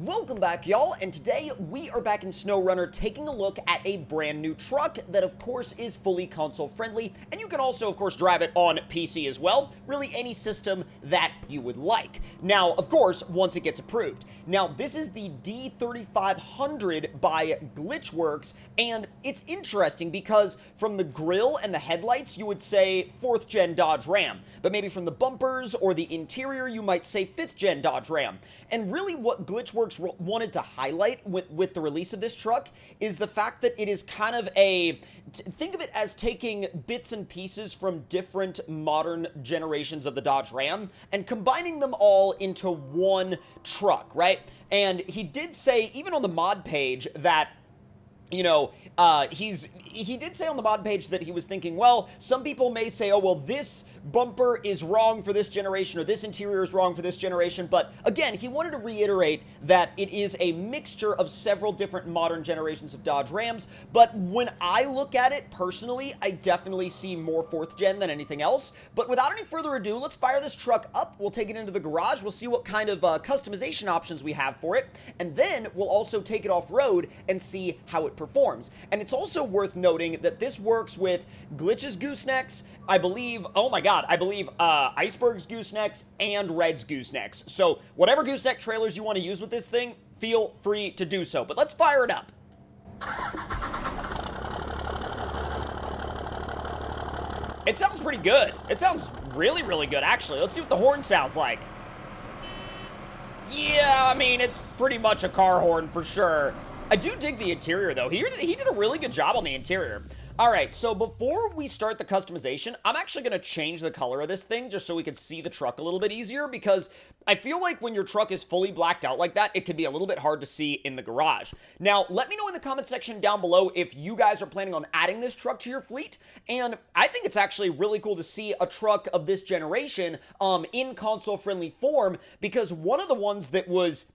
Welcome back, y'all, and today we are back in SnowRunner taking a look at a brand new truck that, of course, is fully console-friendly, and you can also, of course, drive it on PC as well, really any system that you would like. Now, of course, once it gets approved. Now, this is the D3500 by Glitchworks, and it's interesting because from the grille and the headlights, you would say 4th gen Dodge Ram, but maybe from the bumpers or the interior, you might say 5th gen Dodge Ram. And really what Glitchworks wanted to highlight with the release of this truck is the fact that it is kind of think of it as taking bits and pieces from different modern generations of the Dodge Ram and combining them all into one truck, right? And he did say, even on the mod page, that he did say on the mod page that he was thinking, well, some people may say, oh, well, this bumper is wrong for this generation, or this interior is wrong for this generation, but again, he wanted to reiterate that it is a mixture of several different modern generations of Dodge Rams, but when I look at it personally, I definitely see more 4th gen than anything else. But without any further ado, let's fire this truck up, we'll take it into the garage, we'll see what kind of customization options we have for it, and then we'll also take it off-road and see how it performs. And it's also worth noting that this works with Glitch's goosenecks, I believe Iceberg's goosenecks and Red's goosenecks. So whatever gooseneck trailers you want to use with this thing, feel free to do so. But let's fire it up. It sounds pretty good. It sounds really, really good, actually. Let's see what the horn sounds like. Yeah, I mean, it's pretty much a car horn for sure. I do dig the interior, though. He did a really good job on the interior. Alright, so before we start the customization, I'm actually going to change the color of this thing just so we can see the truck a little bit easier, because I feel like when your truck is fully blacked out like that, it can be a little bit hard to see in the garage. Now, let me know in the comment section down below if you guys are planning on adding this truck to your fleet, and I think it's actually really cool to see a truck of this generation in console-friendly form, because one of the ones that was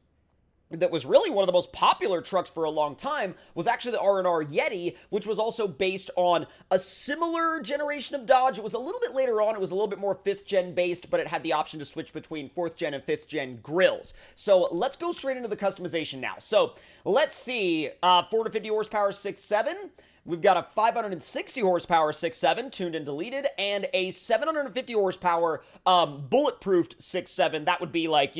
really one of the most popular trucks for a long time was actually the R&R Yeti, which was also based on a similar generation of Dodge. It was a little bit later on. It was a little bit more 5th gen based, but it had the option to switch between 4th gen and 5th gen grills. So let's go straight into the customization now. So let's see, 450 horsepower 6.7. We've got a 560 horsepower 6.7 tuned and deleted, and a 750 horsepower bulletproofed 6.7. That would be like,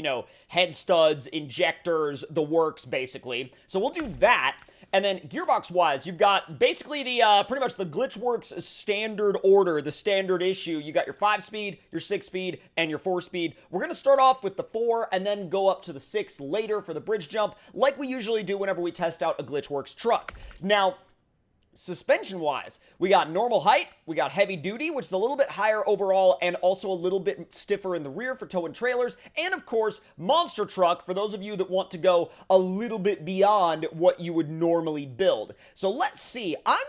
head studs, injectors, the works, basically. So we'll do that. And then gearbox-wise, you've got basically the pretty much the Glitchworks standard order, the standard issue. You got your 5-speed, your 6-speed, and your 4-speed. We're going to start off with the 4 and then go up to the 6 later for the bridge jump, like we usually do whenever we test out a Glitchworks truck. Now, suspension-wise, we got normal height, we got heavy duty, which is a little bit higher overall and also a little bit stiffer in the rear for towing trailers, and of course, monster truck for those of you that want to go a little bit beyond what you would normally build. So let's see, I'm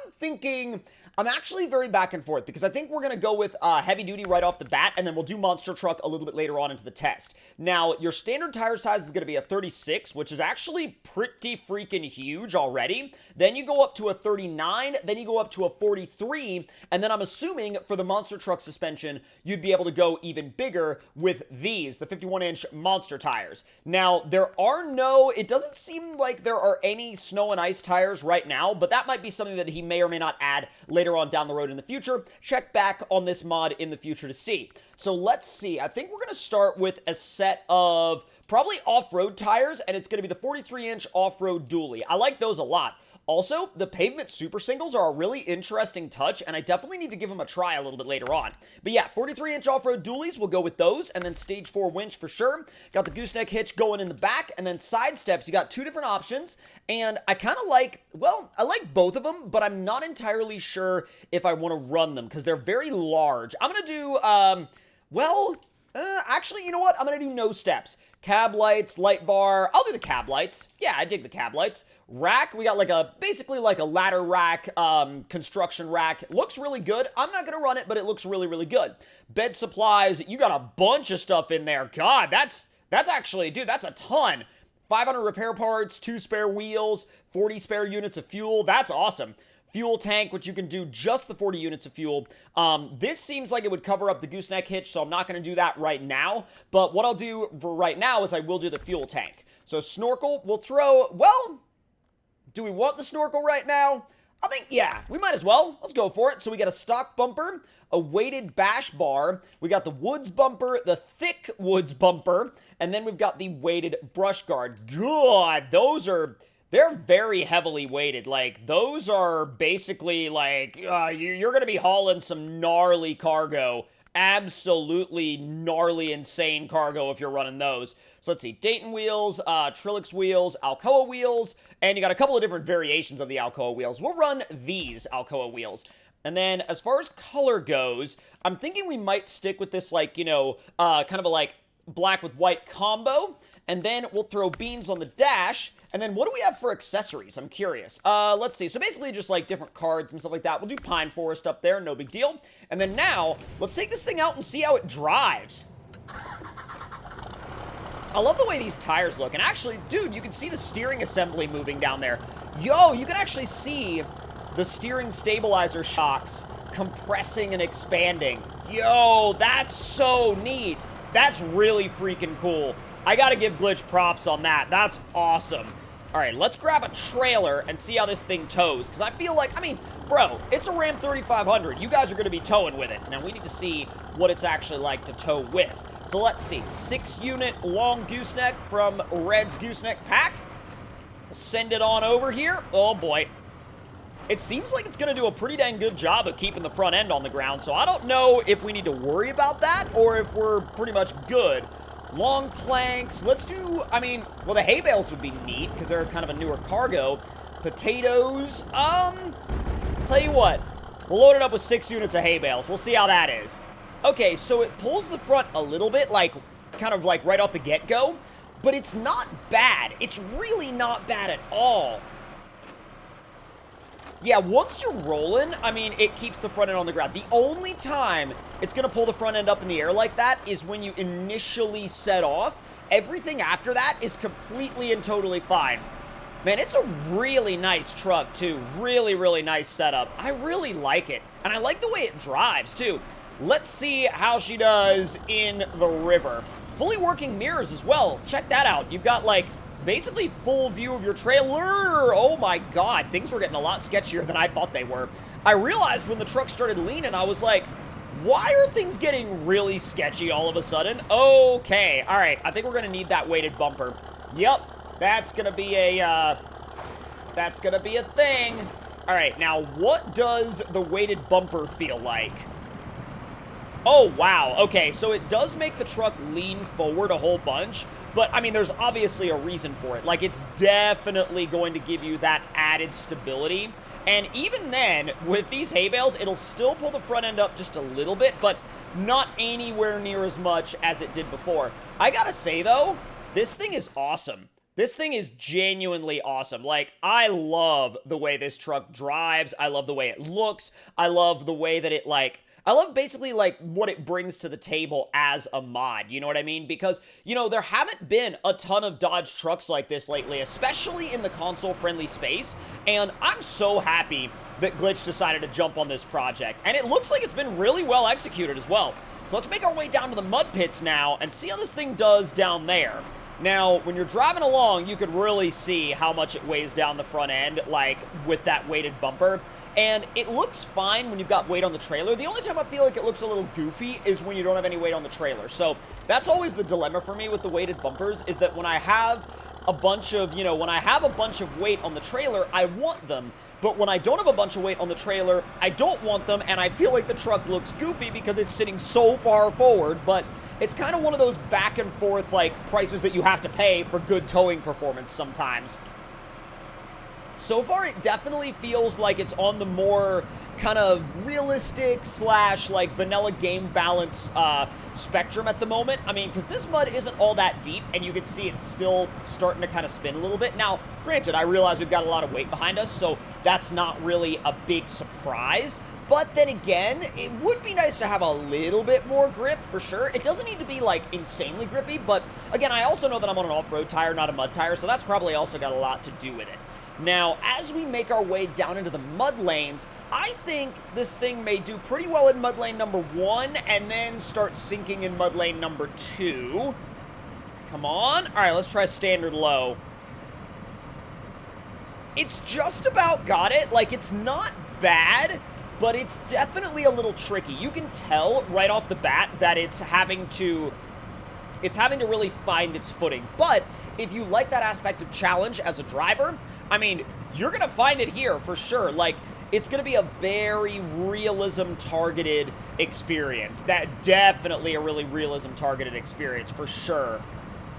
actually very back and forth because I think we're going to go with heavy duty right off the bat, and then we'll do monster truck a little bit later on into the test. Now, your standard tire size is going to be a 36, which is actually pretty freaking huge already. Then you go up to a 39, then you go up to a 43, and then I'm assuming for the monster truck suspension, you'd be able to go even bigger with these, the 51-inch monster tires. Now, it doesn't seem like there are any snow and ice tires right now, but that might be something that he may or may not add later on down the road in the future. Check back on this mod in the future to see. So let's see. I think we're going to start with a set of probably off-road tires, and it's going to be the 43-inch off-road dually. I like those a lot. Also, the pavement super singles are a really interesting touch, and I definitely need to give them a try a little bit later on. But yeah, 43-inch off-road dualies, we'll go with those, and then stage 4 winch for sure. Got the gooseneck hitch going in the back, and then side steps. You got 2 different options, and I kind of like, well, I like both of them, but I'm not entirely sure if I want to run them, because they're very large. I'm going to do, actually, you know what? I'm going to do no steps. Cab lights, light bar. I'll do the cab lights. Yeah, I dig the cab lights. Rack, we got basically like a ladder rack, construction rack. Looks really good. I'm not going to run it, but it looks really, really good. Bed supplies, you got a bunch of stuff in there. God, that's actually, dude, that's a ton. 500 repair parts, 2 spare wheels, 40 spare units of fuel. That's awesome. fuel tank, which you can do just the 40 units of fuel. This seems like it would cover up the gooseneck hitch, so I'm not going to do that right now. But what I'll do for right now is I will do the fuel tank. So snorkel, we'll throw, well, do we want the snorkel right now? I think, yeah, we might as well. Let's go for it. So we got a stock bumper, a weighted bash bar. We got the woods bumper, the thick woods bumper, and then we've got the weighted brush guard. God, they're very heavily weighted. Like, those are basically like, you're going to be hauling some gnarly cargo. Absolutely gnarly, insane cargo if you're running those. So let's see, Dayton wheels, Trilix wheels, Alcoa wheels, and you got a couple of different variations of the Alcoa wheels. We'll run these Alcoa wheels. And then as far as color goes, I'm thinking we might stick with this, like, kind of a like black with white combo. And then we'll throw beans on the dash. And then what do we have for accessories? I'm curious. Let's see. So basically just like different cards and stuff like that. We'll do Pine Forest up there. No big deal. And then now, let's take this thing out and see how it drives. I love the way these tires look. And actually, dude, you can see the steering assembly moving down there. Yo, you can actually see the steering stabilizer shocks compressing and expanding. Yo, that's so neat. That's really freaking cool. I gotta give Glitch props on that. That's awesome. All right, let's grab a trailer and see how this thing tows. Because I feel like, I mean, bro, it's a Ram 3500. You guys are going to be towing with it. Now, we need to see what it's actually like to tow with. So let's see. 6-unit long gooseneck from Red's Gooseneck Pack. We'll send it on over here. Oh, boy. It seems like it's going to do a pretty dang good job of keeping the front end on the ground. So I don't know if we need to worry about that or if we're pretty much good. Long planks. Let's do, I mean, well, the hay bales would be neat because they're kind of a newer cargo. Potatoes. Tell you what. We'll load it up with 6 units of hay bales. We'll see how that is. Okay, so it pulls the front a little bit, like, kind of like right off the get-go. But it's not bad. It's really not bad at all. Yeah, once you're rolling, I mean, it keeps the front end on the ground. The only time it's going to pull the front end up in the air like that is when you initially set off. Everything after that is completely and totally fine. Man, it's a really nice truck, too. Really, really nice setup. I really like it. And I like the way it drives, too. Let's see how she does in the river. Fully working mirrors as well. Check that out. You've got, like, basically full view of your trailer. Oh my god, things were getting a lot sketchier than I thought they were. I realized when the truck started leaning, I was like, why are things getting really sketchy all of a sudden? Okay, all right, I think we're gonna need that weighted bumper. Yep, that's gonna be a thing. All right, now what does the weighted bumper feel like? Oh, wow. Okay, so it does make the truck lean forward a whole bunch, but, I mean, there's obviously a reason for it. Like, it's definitely going to give you that added stability, and even then, with these hay bales, it'll still pull the front end up just a little bit, but not anywhere near as much as it did before. I gotta say, though, this thing is awesome. This thing is genuinely awesome. Like, I love the way this truck drives. I love the way it looks. I love the way that it, like, I love basically, like, what it brings to the table as a mod, you know what I mean? Because, you know, there haven't been a ton of Dodge trucks like this lately, especially in the console-friendly space, and I'm so happy that Glitch decided to jump on this project, and it looks like it's been really well executed as well. So let's make our way down to the mud pits now and see how this thing does down there. Now, when you're driving along, you could really see how much it weighs down the front end, like, with that weighted bumper. And it looks fine when you've got weight on the trailer. The only time I feel like it looks a little goofy is when you don't have any weight on the trailer. So that's always the dilemma for me with the weighted bumpers, is that when I have a bunch of, you know, when I have a bunch of weight on the trailer, I want them. But when I don't have a bunch of weight on the trailer, I don't want them, and I feel like the truck looks goofy because it's sitting so far forward. But it's kind of one of those back and forth, like, prices that you have to pay for good towing performance sometimes. So far, it definitely feels like it's on the more kind of realistic / like vanilla game balance spectrum at the moment. I mean, because this mud isn't all that deep, and you can see it's still starting to kind of spin a little bit. Now, granted, I realize we've got a lot of weight behind us, so that's not really a big surprise. But then again, it would be nice to have a little bit more grip, for sure. It doesn't need to be, like, insanely grippy, but again, I also know that I'm on an off-road tire, not a mud tire, so that's probably also got a lot to do with it. Now, as we make our way down into the mud lanes, I think this thing may do pretty well in mud lane number 1 and then start sinking in mud lane number 2. Come on. All right, let's try standard low. It's just about got it. Like, it's not bad, but it's definitely a little tricky. You can tell right off the bat that it's having to really find its footing. But if you like that aspect of challenge as a driver, I mean, you're going to find it here for sure. Like, it's going to be a very realism-targeted experience. That definitely a really realism-targeted experience for sure.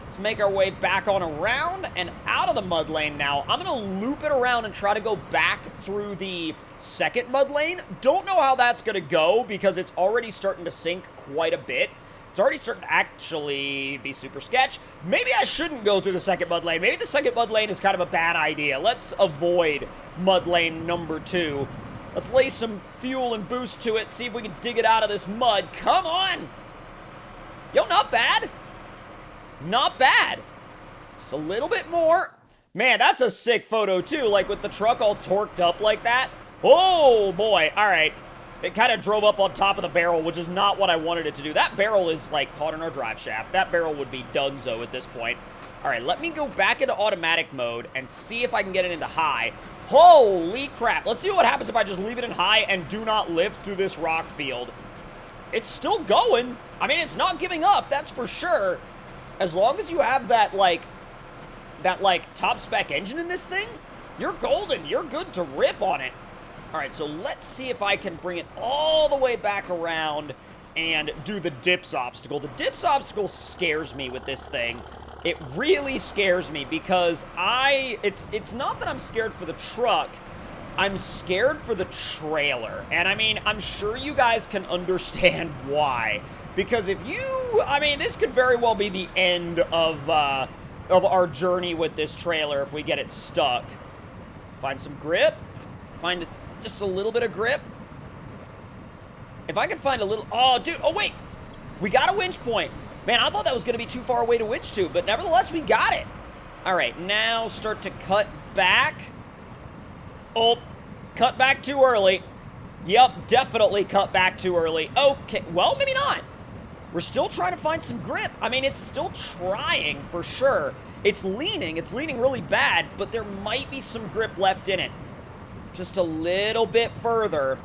Let's make our way back on around and out of the mud lane now. I'm going to loop it around and try to go back through the second mud lane. Don't know how that's going to go because it's already starting to sink quite a bit. It's already starting to actually be super sketch. Maybe I shouldn't go through the second mud lane. Maybe the second mud lane is kind of a bad idea. Let's avoid mud lane number 2. Let's lay some fuel and boost to it, see if we can dig it out of this mud. Come on! Yo, not bad. Not bad. Just a little bit more. Man, that's a sick photo too, like with the truck all torqued up like that. Oh boy, all right. It kind of drove up on top of the barrel, which is not what I wanted it to do. That barrel is like caught in our drive shaft. That barrel would be donezo at this point. All right, let me go back into automatic mode and see if I can get it into high. Holy crap. Let's see what happens if I just leave it in high and do not lift through this rock field. It's still going. I mean, it's not giving up, that's for sure. As long as you have that top spec engine in this thing, you're golden. You're good to rip on it. All right, so let's see if I can bring it all the way back around and do the dips obstacle. The dips obstacle scares me with this thing. It really scares me because it's not that I'm scared for the truck. I'm scared for the trailer. And I mean, I'm sure you guys can understand why. Because if you, I mean, this could very well be the end of our journey with this trailer if we get it stuck. Find some grip. Find just a little bit of grip. If I could find a little, oh, dude, oh, wait. We got a winch point. Man, I thought that was going to be too far away to winch to, but nevertheless, we got it. All right, now start to cut back. Oh, cut back too early. Yep, definitely cut back too early. Okay, well, maybe not. We're still trying to find some grip. I mean, it's still trying for sure. It's leaning really bad, but there might be some grip left in it. Just a little bit further.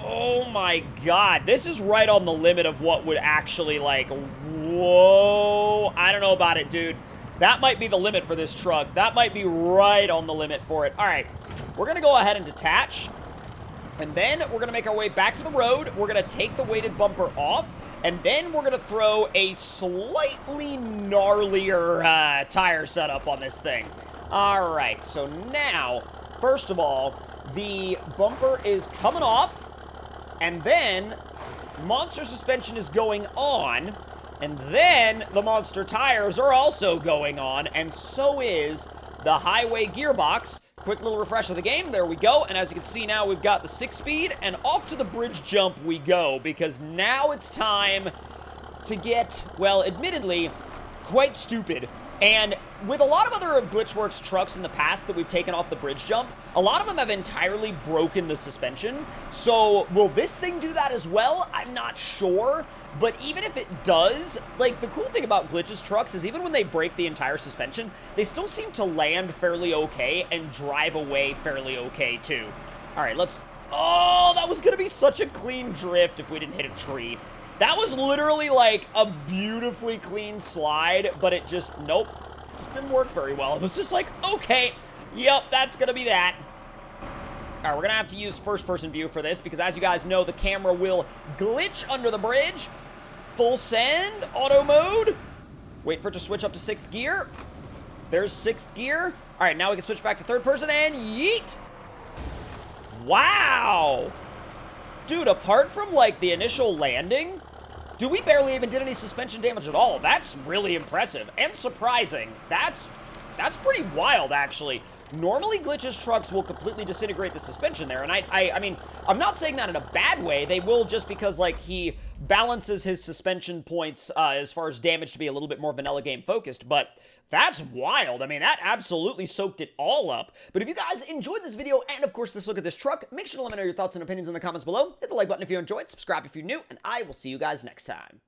Oh my God, this is right on the limit of what would actually like, whoa, I don't know about it, dude. That might be the limit for this truck. That might be right on the limit for it. All right, we're gonna go ahead and detach. And then we're going to make our way back to the road. We're going to take the weighted bumper off. And then we're going to throw a slightly gnarlier tire setup on this thing. All right, so now, first of all, the bumper is coming off. And then monster suspension is going on. And then the monster tires are also going on. And so is the highway gearbox. Quick little refresh of the game. There we go. And as you can see now, we've got the 6-speed. And off to the bridge jump we go. Because now it's time to get, well, admittedly, quite stupid. And with a lot of other Glitchworks trucks in the past that we've taken off the bridge jump, a lot of them have entirely broken the suspension. So will this thing do that as well? I'm not sure. But even if it does, like, the cool thing about Glitch's trucks is even when they break the entire suspension, they still seem to land fairly okay and drive away fairly okay too. All right, let's, oh, that was gonna be such a clean drift if we didn't hit a tree. That was literally like a beautifully clean slide, but it just, nope, just didn't work very well. It was just like, okay, yep, that's gonna be that. All right, we're gonna have to use first-person view for this because as you guys know, the camera will glitch under the bridge. Full send, auto mode. Wait for it to switch up to 6th gear. There's 6th gear. All right, now we can switch back to 3rd person and yeet. Wow. Dude, apart from like the initial landing, dude, we barely even did any suspension damage at all. That's really impressive and surprising. That's pretty wild, actually. Normally, Glitch's trucks will completely disintegrate the suspension there, and I mean, I'm not saying that in a bad way. They will just because, like, he balances his suspension points as far as damage to be a little bit more vanilla game focused, but that's wild. I mean, that absolutely soaked it all up. But if you guys enjoyed this video, and of course this look at this truck, make sure to let me know your thoughts and opinions in the comments below. Hit the like button if you enjoyed, subscribe if you're new, and I will see you guys next time.